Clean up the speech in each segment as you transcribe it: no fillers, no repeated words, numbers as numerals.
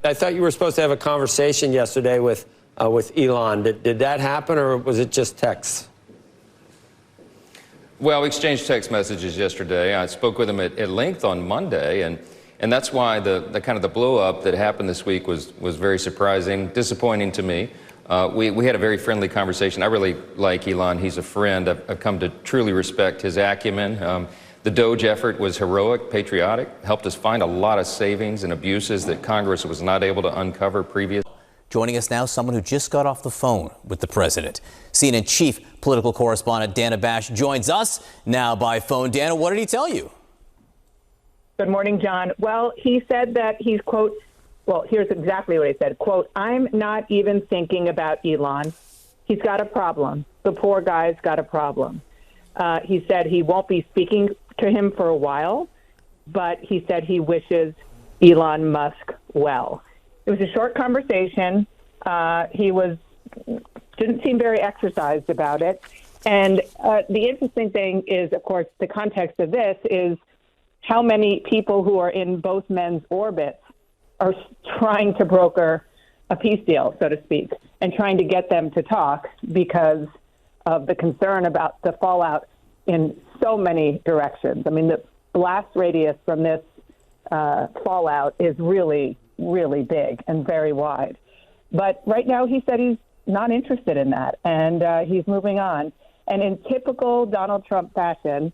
I thought you were supposed to have a conversation yesterday with Elon. Did that happen, or was it just texts? Well, we exchanged text messages yesterday. I spoke with him at length on Monday, and that's why the kind of the blow up that happened this week was very surprising, disappointing to me. We had a very friendly conversation. I really like Elon. He's a friend. I've come to truly respect his acumen. The Doge effort was heroic, patriotic, helped us find a lot of savings and abuses that Congress was not able to uncover previously. Joining us now, someone who just got off the phone with the president. CNN chief political correspondent Dana Bash joins us now by phone. Dana, what did he tell you? Good morning, John. Well, he said that he's, quote, well, here's exactly what he said, quote, "I'm not even thinking about Elon. He's got a problem. The poor guy's got a problem." He said he won't be speaking to him for a while, but he said he wishes Elon Musk well. It was a short conversation. He didn't seem very exercised about it. And the interesting thing is, of course, the context of this is how many people who are in both men's orbits are trying to broker a peace deal, so to speak, and trying to get them to talk because of the concern about the fallout in so many directions. I mean, the blast radius from this fallout is really, really big and very wide. But right now he said he's not interested in that, and he's moving on. And in typical Donald Trump fashion,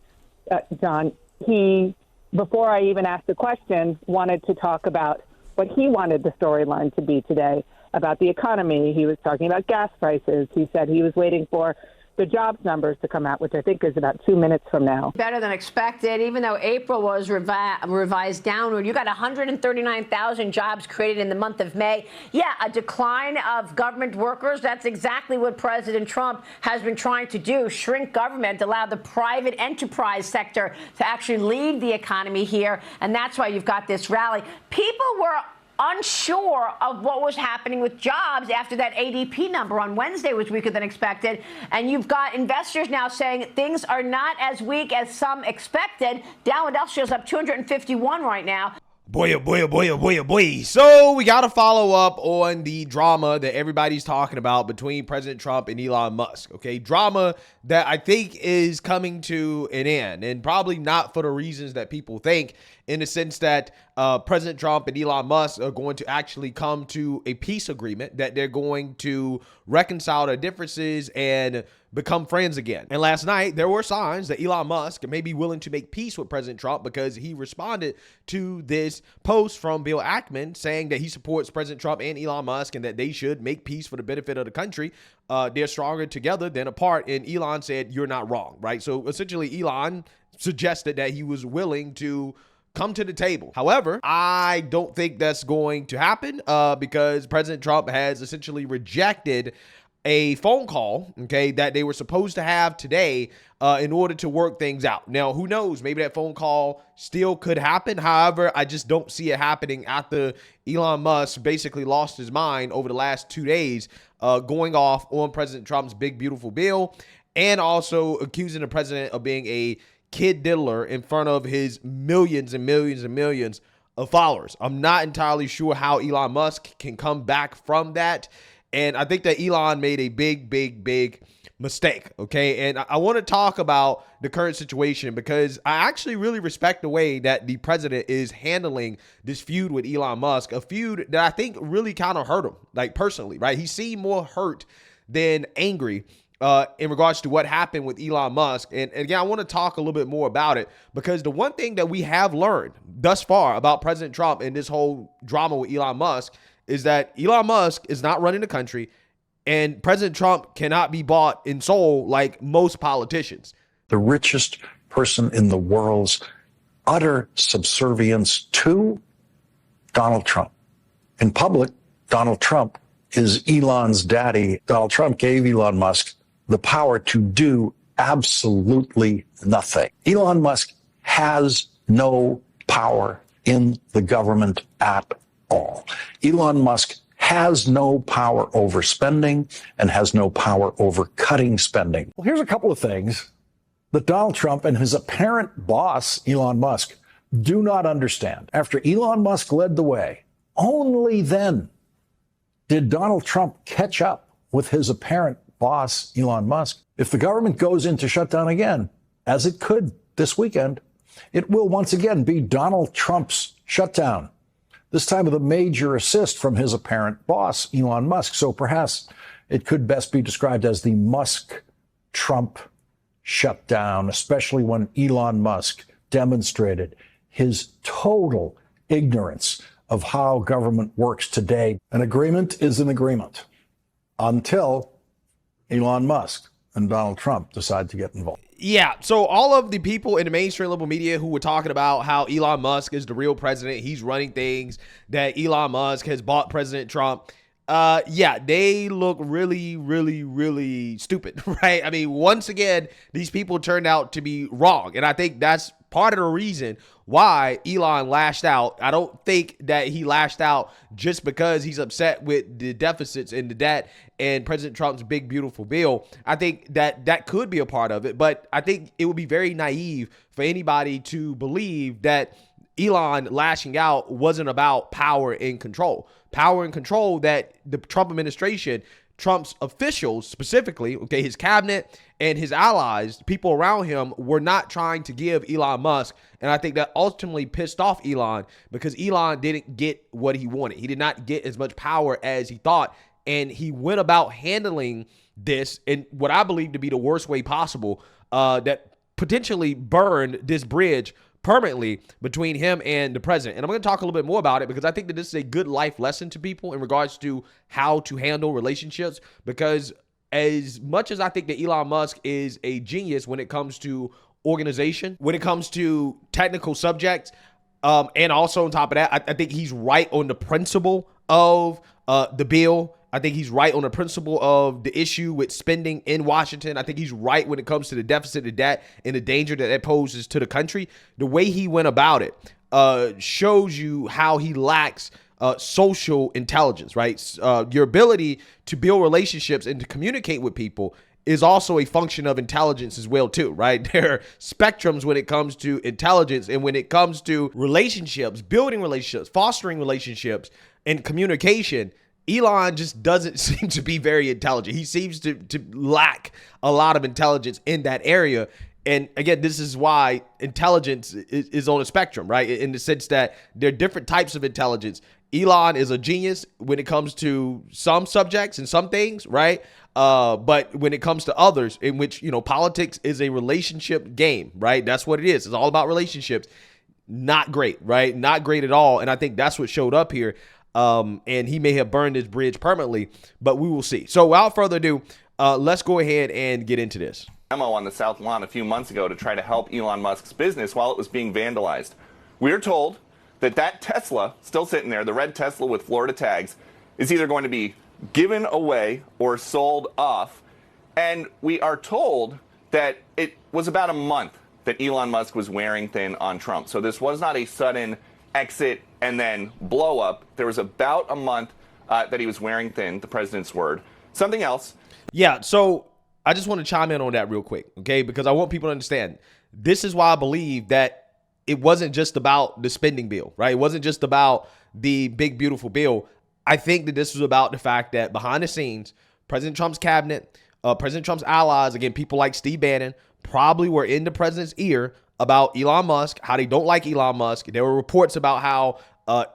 John, he, before I even asked the question, wanted to talk about what he wanted the storyline to be today, about the economy. He was talking about gas prices. He said he was waiting for the jobs numbers to come out, which I think is about 2 minutes from now. Better than expected, even though April was revised downward. You got 139,000 jobs created in the month of May. Yeah, a decline of government workers. That's exactly what President Trump has been trying to do, shrink government, allow the private enterprise sector to actually lead the economy here. And that's why you've got this rally. People were unsure of what was happening with jobs after that ADP number on Wednesday was weaker than expected. And you've got investors now saying things are not as weak as some expected. Dow Industrial's up 251 right now. Boy, oh boy, oh boy, oh boy, oh boy. So we got to follow up on the drama that everybody's talking about between President Trump and Elon Musk. Okay, drama that I think is coming to an end, and probably not for the reasons that people think, in the sense that President Trump and Elon Musk are going to actually come to a peace agreement, that they're going to reconcile their differences and become friends again. And last night, there were signs that Elon Musk may be willing to make peace with President Trump, because he responded to this post from Bill Ackman saying that he supports President Trump and Elon Musk and that they should make peace for the benefit of the country. They're stronger together than apart. And Elon said, "You're not wrong," right? So essentially, Elon suggested that he was willing to come to the table. However, I don't think that's going to happen because President Trump has essentially rejected a phone call, okay, that they were supposed to have today in order to work things out. Now, who knows? Maybe that phone call still could happen. However, I just don't see it happening after Elon Musk basically lost his mind over the last 2 days, going off on President Trump's big, beautiful bill, and also accusing the president of being a kid diddler in front of his millions and millions and millions of followers. I'm not entirely sure how Elon Musk can come back from that. And I think that Elon made a big, big, big mistake, okay? And I want to talk about the current situation because I actually really respect the way that the president is handling this feud with Elon Musk, a feud that I think really kind of hurt him, like personally, right? He seemed more hurt than angry in regards to what happened with Elon Musk. And again, I want to talk a little bit more about it because the one thing that we have learned thus far about President Trump and this whole drama with Elon Musk is that Elon Musk is not running the country, and President Trump cannot be bought and sold like most politicians. The richest person in the world's utter subservience to Donald Trump. In public, Donald Trump is Elon's daddy. Donald Trump gave Elon Musk the power to do absolutely nothing. Elon Musk has no power in the government at all. Elon Musk has no power over spending and has no power over cutting spending. Well, here's a couple of things that Donald Trump and his apparent boss, Elon Musk, do not understand. After Elon Musk led the way only then did Donald Trump catch up with his apparent boss, Elon Musk. If the government goes into shutdown again, as it could this weekend, it will once again be Donald Trump's shutdown, this time with a major assist from his apparent boss, Elon Musk. So perhaps it could best be described as the Musk-Trump shutdown, especially when Elon Musk demonstrated his total ignorance of how government works today. An agreement is an agreement until Elon Musk and Donald Trump decide to get involved. Yeah, so all of the people in the mainstream liberal media who were talking about how Elon Musk is the real president, he's running things, that Elon Musk has bought President Trump, they look really, really, really stupid, right? I mean, once again, these people turned out to be wrong, and I think that's part of the reason why Elon lashed out. I don't think that he lashed out just because he's upset with the deficits and the debt and President Trump's big, beautiful bill. I think that that could be a part of it, but I think it would be very naive for anybody to believe that Elon lashing out wasn't about power and control. Power and control that the Trump administration, Trump's officials specifically, okay, his cabinet and his allies, people around him, were not trying to give Elon Musk. And I think that ultimately pissed off Elon because Elon didn't get what he wanted. He did not get as much power as he thought. And he went about handling this in what I believe to be the worst way possible, that potentially burned this bridge permanently between him and the president. And I'm going to talk a little bit more about it because I think that this is a good life lesson to people in regards to how to handle relationships. Because as much as I think that Elon Musk is a genius when it comes to organization, when it comes to technical subjects, and also on top of that, I think he's right on the principle of the bill. I think he's right on the principle of the issue with spending in Washington. I think he's right when it comes to the deficit, the debt, and the danger that it poses to the country. The way he went about it shows you how he lacks social intelligence, right? Your ability to build relationships and to communicate with people is also a function of intelligence as well, too, right? There are spectrums when it comes to intelligence and when it comes to relationships, building relationships, fostering relationships, and communication. Elon just doesn't seem to be very intelligent. He seems to lack a lot of intelligence in that area. And again, this is why intelligence is on a spectrum, right? In the sense that there are different types of intelligence. Elon is a genius when it comes to some subjects and some things, right? But when it comes to others, in which, politics is a relationship game, right? That's what it is. It's all about relationships. Not great, right? Not great at all. And I think that's what showed up here. And he may have burned his bridge permanently, but we will see. So without further ado, let's go ahead and get into this. Memo on the South Lawn a few months ago to try to help Elon Musk's business while it was being vandalized. We're told that Tesla, still sitting there, the red Tesla with Florida tags, is either going to be given away or sold off. And we are told that it was about a month that Elon Musk was wearing thin on Trump. So this was not a sudden exit and then blow up. There was about a month that he was wearing thin, the president's word. Something else. Yeah, so I just want to chime in on that real quick, okay? Because I want people to understand. This is why I believe that it wasn't just about the spending bill, right? It wasn't just about the big, beautiful bill. I think that this was about the fact that behind the scenes, President Trump's cabinet, President Trump's allies, again, people like Steve Bannon, probably were in the president's ear about Elon Musk, how they don't like Elon Musk. There were reports about how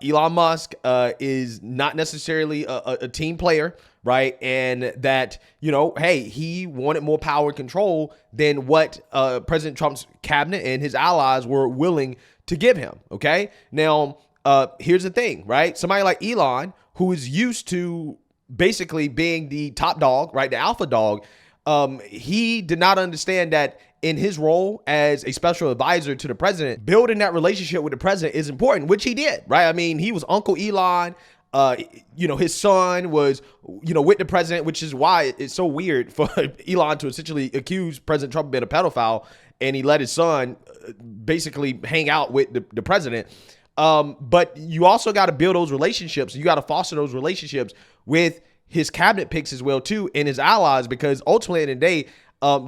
Elon Musk is not necessarily a team player, right? And that, hey, he wanted more power and control than what President Trump's cabinet and his allies were willing to give him, okay? Now, here's the thing, right? Somebody like Elon, who is used to basically being the top dog, right, the alpha dog, he did not understand that in his role as a special advisor to the president, building that relationship with the president is important, which he did, right? I mean, he was Uncle Elon. His son was, with the president, which is why it's so weird for Elon to essentially accuse President Trump of being a pedophile, and he let his son basically hang out with the president. But you also got to build those relationships. You got to foster those relationships with his cabinet picks as well, too, and his allies, because ultimately in the day,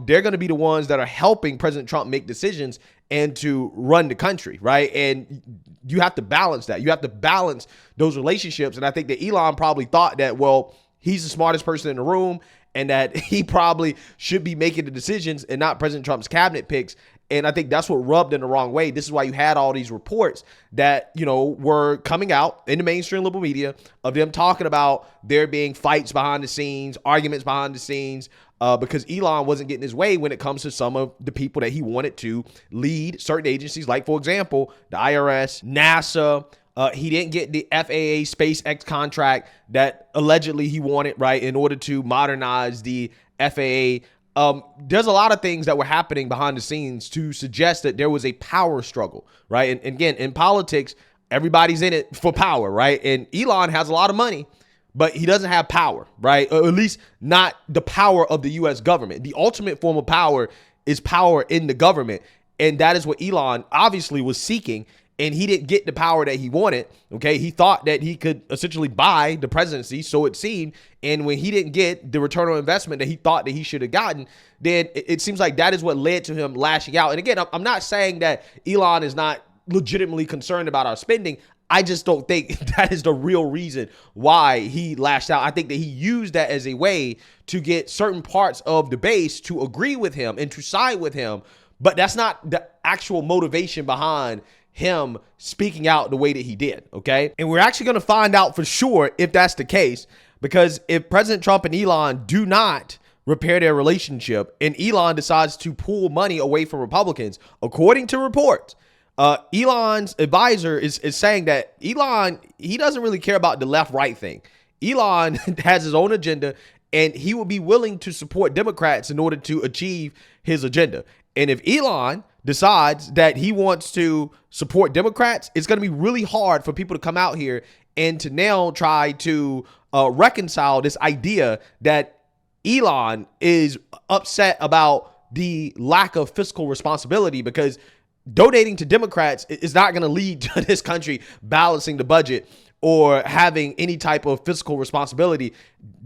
they're going to be the ones that are helping President Trump make decisions and to run the country, right? And you have to balance that. You have to balance those relationships. And I think that Elon probably thought that, well, he's the smartest person in the room and that he probably should be making the decisions and not President Trump's cabinet picks. And I think that's what rubbed in the wrong way. This is why you had all these reports that, were coming out in the mainstream liberal media of them talking about there being fights behind the scenes, arguments behind the scenes, because Elon wasn't getting his way when it comes to some of the people that he wanted to lead certain agencies, like, for example, the IRS, NASA. He didn't get the FAA SpaceX contract that allegedly he wanted, right, in order to modernize the FAA. There's a lot of things that were happening behind the scenes to suggest that there was a power struggle, right? And again, in politics, everybody's in it for power, right? And Elon has a lot of money, but he doesn't have power, right? Or at least not the power of the U.S. government. The ultimate form of power is power in the government. And that is what Elon obviously was seeking. And he didn't get the power that he wanted. Okay. He thought that he could essentially buy the presidency, so it seemed. And when he didn't get the return on investment that he thought that he should have gotten, then it seems like that is what led to him lashing out. And again, I'm not saying that Elon is not legitimately concerned about our spending. I just don't think that is the real reason why he lashed out. I think that he used that as a way to get certain parts of the base to agree with him and to side with him. But that's not the actual motivation behind him speaking out the way that he did, okay? And we're actually going to find out for sure if that's the case, because if President Trump and Elon do not repair their relationship and Elon decides to pull money away from Republicans, according to reports, Elon's advisor is saying that Elon, he doesn't really care about the left-right thing. Elon has his own agenda, and he will be willing to support Democrats in order to achieve his agenda. And if Elon decides that he wants to support Democrats, it's going to be really hard for people to come out here and to now try to reconcile this idea that Elon is upset about the lack of fiscal responsibility, because donating to Democrats is not going to lead to this country balancing the budget or having any type of fiscal responsibility.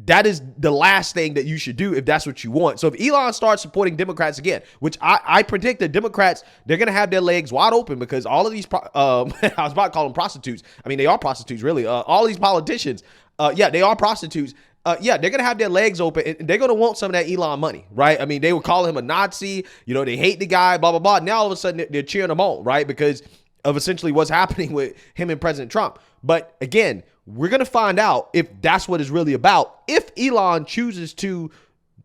That is the last thing that you should do if that's what you want. So if Elon starts supporting Democrats again, which I predict that Democrats, they're going to have their legs wide open, because all of these, I was about to call them prostitutes. I mean, they are prostitutes, really. All these politicians, they are prostitutes. They're going to have their legs open, and they're going to want some of that Elon money, right? I mean, they would call him a Nazi, they hate the guy, blah, blah, blah. Now all of a sudden they're cheering him on, right? Because of essentially what's happening with him and President Trump. But again, we're going to find out if that's what it's really about. If Elon chooses to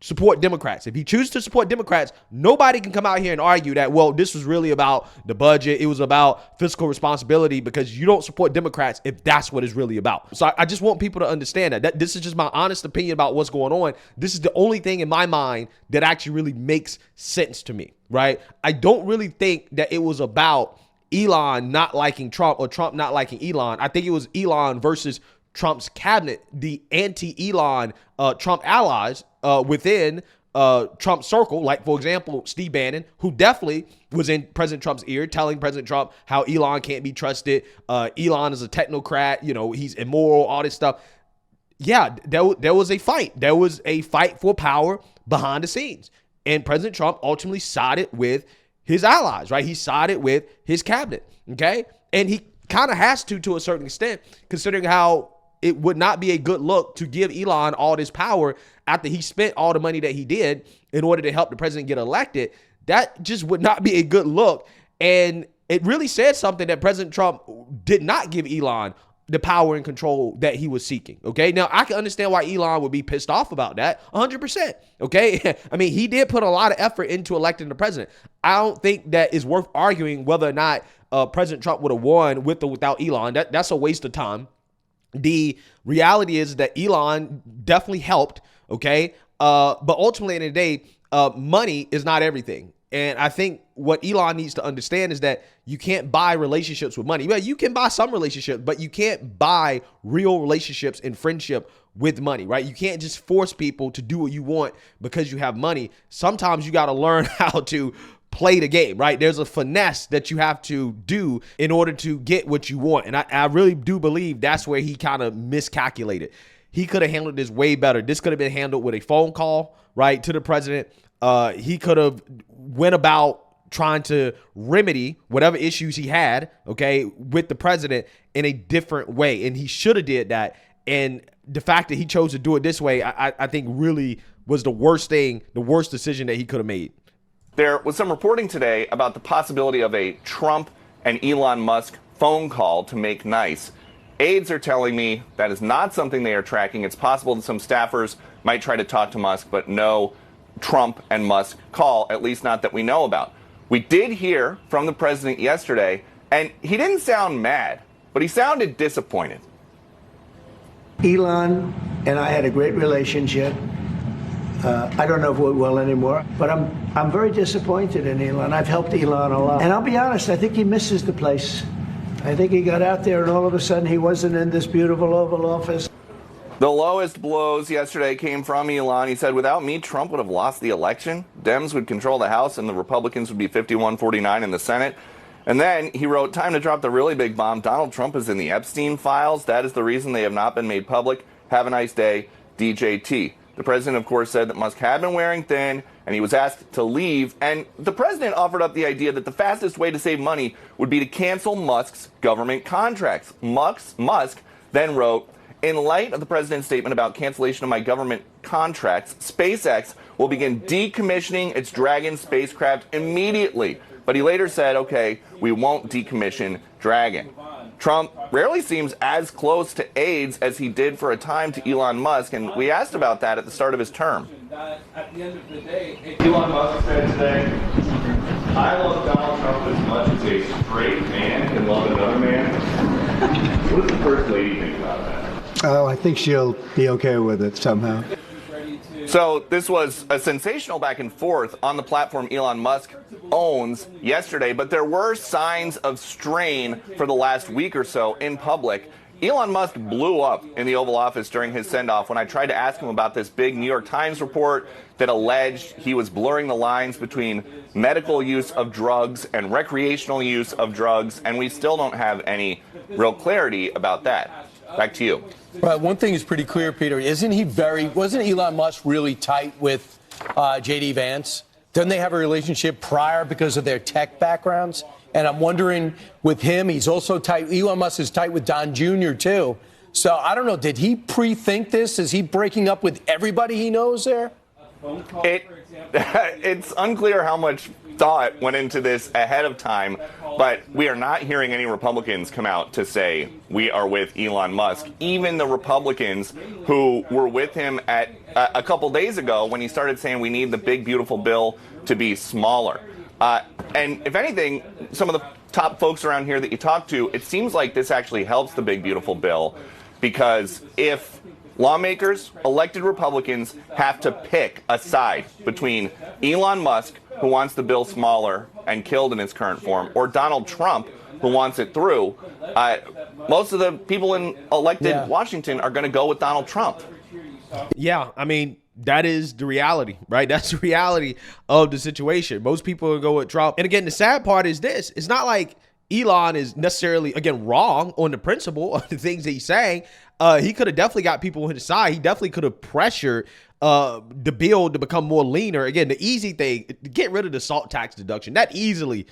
support Democrats, if he chooses to support Democrats, nobody can come out here and argue that, well, this was really about the budget. It was about fiscal responsibility, because you don't support Democrats if that's what it's really about. So I just want people to understand that this is just my honest opinion about what's going on. This is the only thing in my mind that actually really makes sense to me, right? I don't really think that it was about Elon not liking Trump or Trump not liking Elon. I think it was Elon versus Trump's cabinet, the anti-Elon Trump allies within Trump's circle, like, for example, Steve Bannon, who definitely was in President Trump's ear, telling President Trump how Elon can't be trusted. Elon is a technocrat, he's immoral, all this stuff. Yeah, there was a fight. There was a fight for power behind the scenes. And President Trump ultimately sided with his allies, right? He sided with his cabinet, okay? And he kind of has to a certain extent, considering how it would not be a good look to give Elon all this power after he spent all the money that he did in order to help the president get elected. That just would not be a good look. And it really said something that President Trump did not give Elon the power and control that he was seeking. Okay. Now I can understand why Elon would be pissed off about that 100%. Okay. I mean, he did put a lot of effort into electing the president. I don't think that is worth arguing whether or not President Trump would have won with or without Elon. That's a waste of time. The reality is that Elon definitely helped. Okay. But ultimately, in the day, money is not everything. And I think what Elon needs to understand is that you can't buy relationships with money. Well, you can buy some relationships, but you can't buy real relationships and friendship with money, right? You can't just force people to do what you want because you have money. Sometimes you got to learn how to play the game, right? There's a finesse that you have to do in order to get what you want. And I really do believe that's where he kind of miscalculated. He could have handled this way better. This could have been handled with a phone call, right, to the president. he could have went about trying to remedy whatever issues he had, okay, with the president in a different way. And he should have did that. And the fact that he chose to do it this way, I think really was the worst decision that he could have made. There was some reporting today about the possibility of a Trump and Elon Musk phone call to make nice. Aides are telling me that is not something they are tracking. It's possible that some staffers might try to talk to Musk, but no Trump and Musk call, at least not that we know about. We did hear from the president yesterday, and he didn't sound mad, but he sounded disappointed. Elon and I had a great relationship. I don't know if we will anymore, but I'm very disappointed in Elon. I've helped Elon a lot. And I'll be honest, I think he misses the place. I think he got out there and all of a sudden he wasn't in this beautiful Oval Office. The lowest blows yesterday came from Elon. He said, without me, Trump would have lost the election. Dems would control the House and the Republicans would be 51-49 in the Senate. And then he wrote, time to drop the really big bomb. Donald Trump is in the Epstein files. That is the reason they have not been made public. Have a nice day, DJT. The president, of course, said that Musk had been wearing thin and he was asked to leave. And the president offered up the idea that the fastest way to save money would be to cancel Musk's government contracts. Musk then wrote, in light of the president's statement about cancellation of my government contracts, SpaceX will begin decommissioning its Dragon spacecraft immediately. But he later said, okay, we won't decommission Dragon. Trump rarely seems as close to aides as he did for a time to Elon Musk, and we asked about that at the start of his term. At the end of the day, Elon Musk said today, I love Donald Trump as much as a straight man can love another man. What does the First Lady think about that? Oh, I think she'll be okay with it somehow. So this was a sensational back and forth on the platform Elon Musk owns yesterday, but there were signs of strain for the last week or so in public. Elon Musk blew up in the Oval Office during his send-off when I tried to ask him about this big New York Times report that alleged he was blurring the lines between medical use of drugs and recreational use of drugs, and we still don't have any real clarity about that. Back to you. Well, one thing is pretty clear, Peter. Wasn't Elon Musk really tight with J.D. Vance? Didn't they have a relationship prior because of their tech backgrounds? And I'm wondering, with him, he's also tight. Elon Musk is tight with Don Jr., too. So I don't know. Did he pre-think this? Is he breaking up with everybody he knows there? It's unclear how much thought went into this ahead of time, but we are not hearing any Republicans come out to say we are with Elon Musk. Even the Republicans who were with him at a couple days ago when he started saying we need the big, beautiful bill to be smaller. And if anything, some of the top folks around here that you talk to, it seems like this actually helps the big, beautiful bill, because if lawmakers, elected Republicans, have to pick a side between Elon Musk, who wants the bill smaller and killed in its current form, or Donald Trump, who wants it through, most of the people in elected Washington are going to go with Donald Trump. Yeah, I mean, that is the reality, right? That's the reality of the situation. Most people will go with Trump. And again, the sad part is this. It's not like Elon is necessarily, again, wrong on the principle of the things that he's saying. He could have definitely got people on his side. He definitely could have pressured the bill to become more leaner. Again, the easy thing, get rid of the salt tax deduction. That easily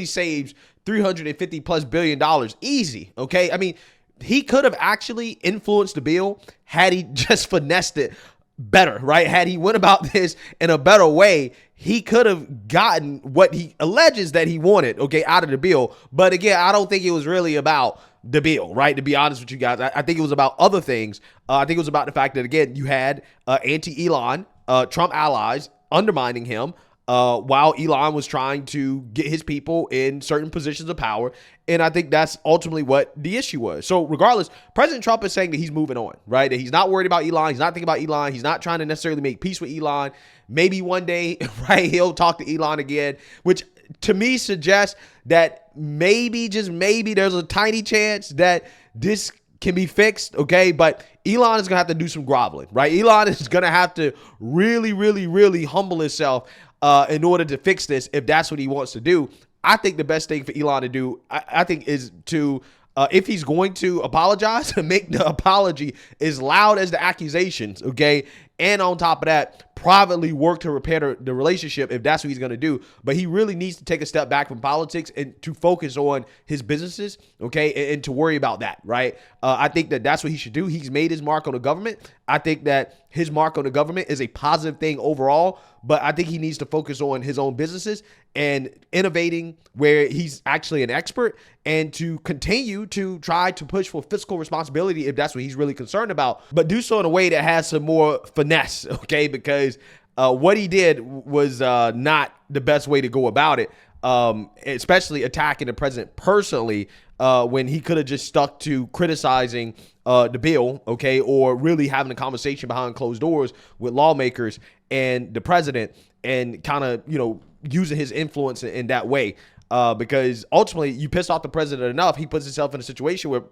saves $350+ billion. Easy, okay? I mean, he could have actually influenced the bill had he just finessed it better, right? Had he went about this in a better way, he could have gotten what he alleges that he wanted, okay, out of the bill. But again, I don't think it was really about the bill, right? To be honest with you guys, I think it was about other things. I think it was about the fact that, again, you had anti-Elon Trump allies undermining him while Elon was trying to get his people in certain positions of power. And I think that's ultimately what the issue was. So regardless, President Trump is saying that he's moving on, right? That he's not worried about Elon. He's not thinking about Elon. He's not trying to necessarily make peace with Elon. Maybe one day, right, he'll talk to Elon again, which to me suggests that maybe, just maybe, there's a tiny chance that this can be fixed, okay? But Elon is going to have to do some groveling, right? Elon is going to have to really, really, really humble himself in order to fix this, if that's what he wants to do. I think the best thing for Elon to do, I think, is to, if he's going to apologize, to make the apology as loud as the accusations, okay? and on top of that, privately work to repair the relationship if that's what he's going to do. But he really needs to take a step back from politics and to focus on his businesses, okay, and to worry about that, right? I think that that's what he should do. He's made his mark on the government. I think that his mark on the government is a positive thing overall, but I think he needs to focus on his own businesses and innovating where he's actually an expert, and to continue to try to push for fiscal responsibility if that's what he's really concerned about, but do so in a way that has some more finesse, okay? Because what he did was not the best way to go about it, especially attacking the president personally when he could have just stuck to criticizing the bill, okay, or really having a conversation behind closed doors with lawmakers and the president, and kind of, using his influence in that way. Because ultimately, you piss off the president enough, he puts himself in a situation where,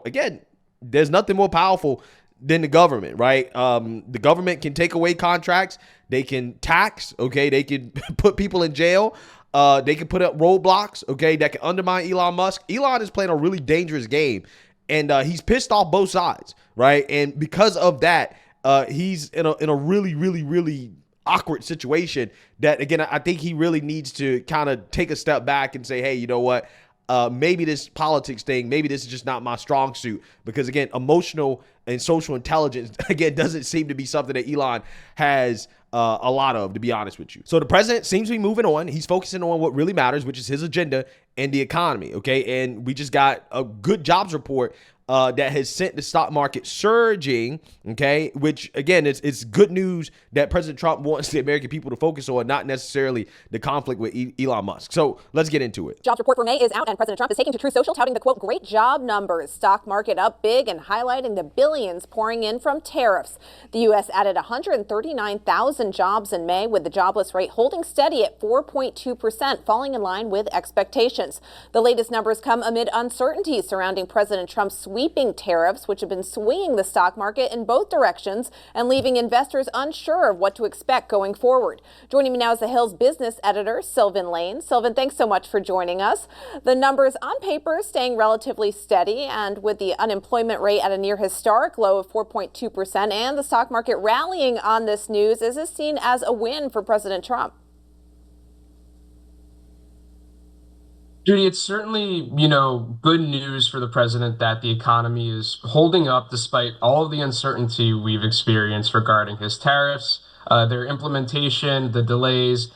again, there's nothing more powerful than the government, right? The government can take away contracts. They can tax, okay? They can put people in jail. They can put up roadblocks, okay, that can undermine Elon Musk. Elon is playing a really dangerous game, and he's pissed off both sides, right? And because of that, he's in a really, really, really awkward situation that, again, I think he really needs to kind of take a step back and say, hey, you know what? Maybe this politics thing, maybe this is just not my strong suit, because, again, emotional and social intelligence, again, doesn't seem to be something that Elon has a lot of, to be honest with you. So the president seems to be moving on. He's focusing on what really matters, which is his agenda and the economy, okay? And we just got a good jobs report that has sent the stock market surging, okay, which, again, it's good news that President Trump wants the American people to focus on, not necessarily the conflict with Elon Musk. So let's get into it. Jobs report for May is out, and President Trump is taking to Truth Social, touting the, quote, great job numbers. Stock market up big and highlighting the billions pouring in from tariffs. The U.S. added 139,000 jobs in May, with the jobless rate holding steady at 4.2%, falling in line with expectations. The latest numbers come amid uncertainty surrounding President Trump's sweeping tariffs, which have been swinging the stock market in both directions and leaving investors unsure of what to expect going forward. Joining me now is the Hill's business editor, Sylvan Lane. Sylvan, thanks so much for joining us. The numbers on paper staying relatively steady, and with the unemployment rate at a near historic low of 4.2% and the stock market rallying on this news, is this seen as a win for President Trump? Judy, it's certainly, good news for the president that the economy is holding up despite all of the uncertainty we've experienced regarding his tariffs, their implementation, the delays.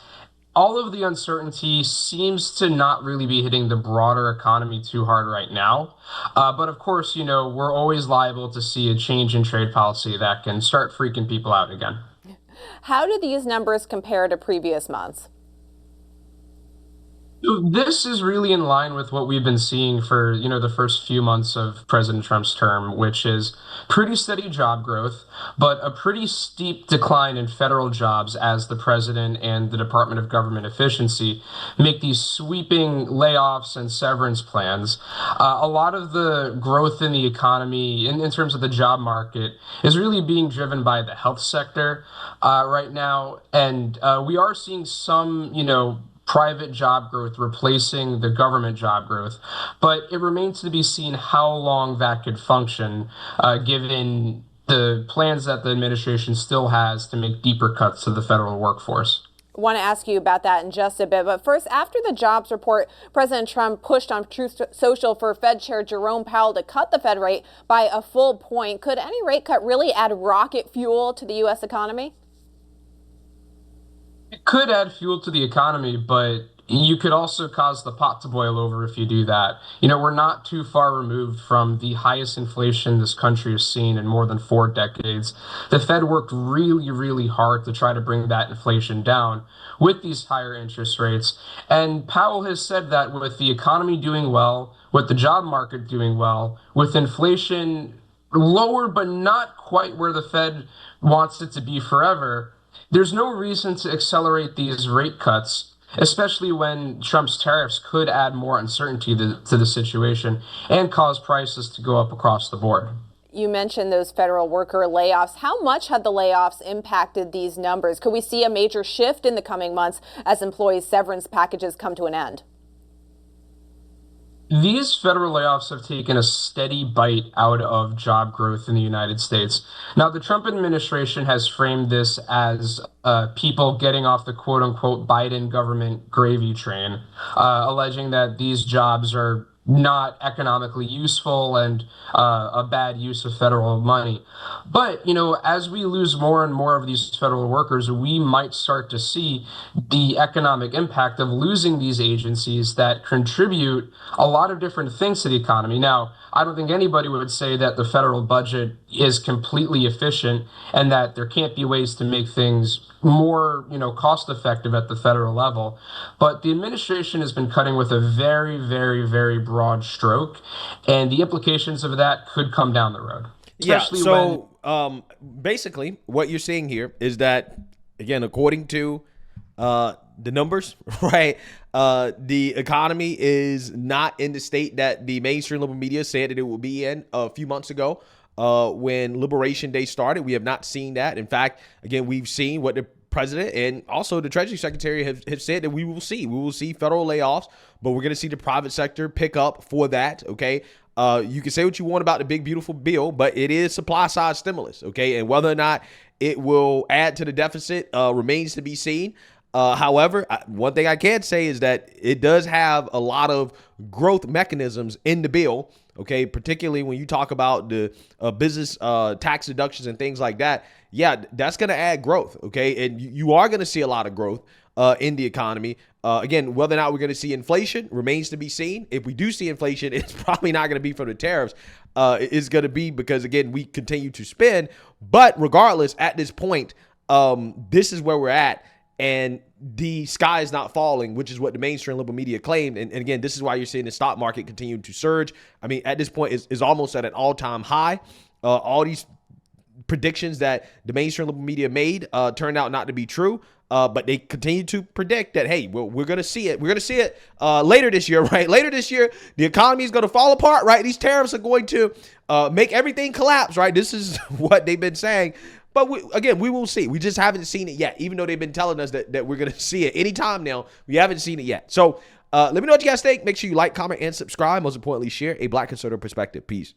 All of the uncertainty seems to not really be hitting the broader economy too hard right now. But of course, we're always liable to see a change in trade policy that can start freaking people out again. How do these numbers compare to previous months? This is really in line with what we've been seeing for, the first few months of President Trump's term, which is pretty steady job growth, but a pretty steep decline in federal jobs as the president and the Department of Government Efficiency make these sweeping layoffs and severance plans. A lot of the growth in the economy in terms of the job market is really being driven by the health sector right now. And we are seeing some, private job growth replacing the government job growth. But it remains to be seen how long that could function, given the plans that the administration still has to make deeper cuts to the federal workforce. I want to ask you about that in just a bit. But first, after the jobs report, President Trump pushed on Truth Social for Fed Chair Jerome Powell to cut the Fed rate by a full point. Could any rate cut really add rocket fuel to the U.S. economy? It could add fuel to the economy, but you could also cause the pot to boil over if you do that. We're not too far removed from the highest inflation this country has seen in more than 4 decades. The Fed worked really, really hard to try to bring that inflation down with these higher interest rates. And Powell has said that with the economy doing well, with the job market doing well, with inflation lower but not quite where the Fed wants it to be forever, there's no reason to accelerate these rate cuts, especially when Trump's tariffs could add more uncertainty to the situation and cause prices to go up across the board. You mentioned those federal worker layoffs. How much had the layoffs impacted these numbers? Could we see a major shift in the coming months as employees' severance packages come to an end? These federal layoffs have taken a steady bite out of job growth in the United States. Now, the Trump administration has framed this as people getting off the quote unquote Biden government gravy train, alleging that these jobs are not economically useful and a bad use of federal money. But, as we lose more and more of these federal workers, we might start to see the economic impact of losing these agencies that contribute a lot of different things to the economy. Now, I don't think anybody would say that the federal budget is completely efficient and that there can't be ways to make things more, cost effective at the federal level. But the administration has been cutting with a very, very, very broad stroke, and the implications of that could come down the road. Especially basically what you're seeing here is that, again, according to the numbers, right? The economy is not in the state that the mainstream liberal media said that it would be in a few months ago when Liberation Day started. We have not seen that. In fact, again, we've seen what the president and also the Treasury Secretary have said that we will see. We will see federal layoffs, but we're going to see the private sector pick up for that, okay? You can say what you want about the big, beautiful bill, but it is supply side stimulus, okay? And whether or not it will add to the deficit remains to be seen. However, one thing I can say is that it does have a lot of growth mechanisms in the bill, okay? Particularly when you talk about the business tax deductions and things like that. Yeah, that's going to add growth, okay? And you are going to see a lot of growth in the economy. Again, whether or not we're going to see inflation remains to be seen. If we do see inflation, it's probably not going to be from the tariffs. It's going to be because, again, we continue to spend. But regardless, at this point, this is where we're at. And the sky is not falling, which is what the mainstream liberal media claimed. And again, this is why you're seeing the stock market continue to surge. I mean, at this point, is almost at an all-time high. All these predictions that the mainstream liberal media made turned out not to be true. But they continue to predict that, hey, we're going to see it. We're going to see it later this year, right? Later this year, the economy is going to fall apart, right? These tariffs are going to make everything collapse, right? This is what they've been saying. But we will see. We just haven't seen it yet, even though they've been telling us that we're going to see it anytime now. We haven't seen it yet. So let me know what you guys think. Make sure you like, comment, and subscribe. Most importantly, share a Black conservative perspective. Peace.